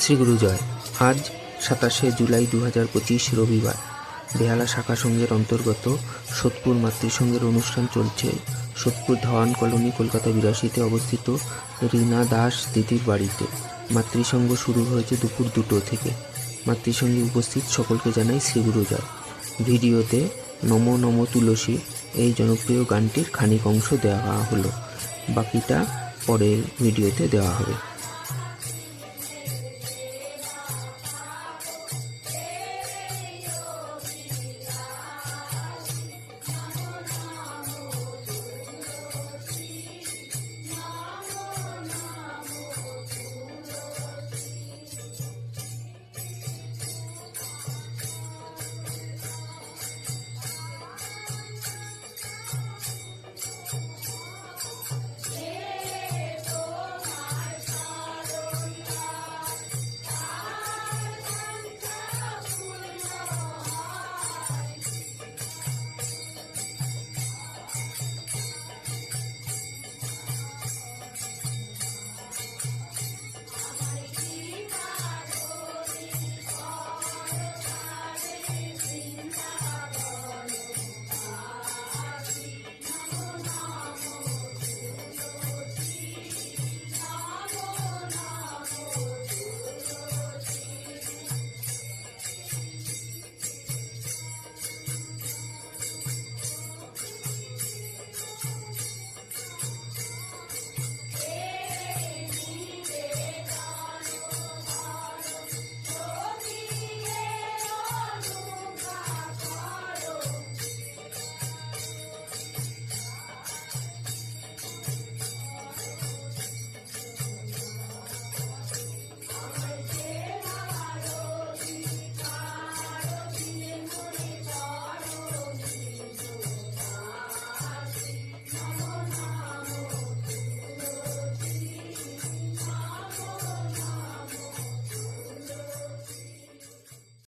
শ্রীগুরু জয়। আজ 27শে জুলাই 2025 রবিবার। বেহালা শাখা সংঘের অন্তর্গত সোদপুর মাতৃসংঘের অনুষ্ঠান চলছে সোদপুর ধাওয়ান কলোনি কলকাতা 82তে অবস্থিত রীনা দাস দিদির বাড়িতে। মাতৃসংঘ শুরু হয়েছে দুপুর 2টো থেকে। মাতৃসংঘে উপস্থিত সকলকে জানাই শ্রীগুরু জয়। ভিডিওতে নমো নমো তুলসী এই জনপ্রিয় গানটির খানিক অংশ দেওয়া হলো, বাকিটা পরের ভিডিওতে দেওয়া হবে।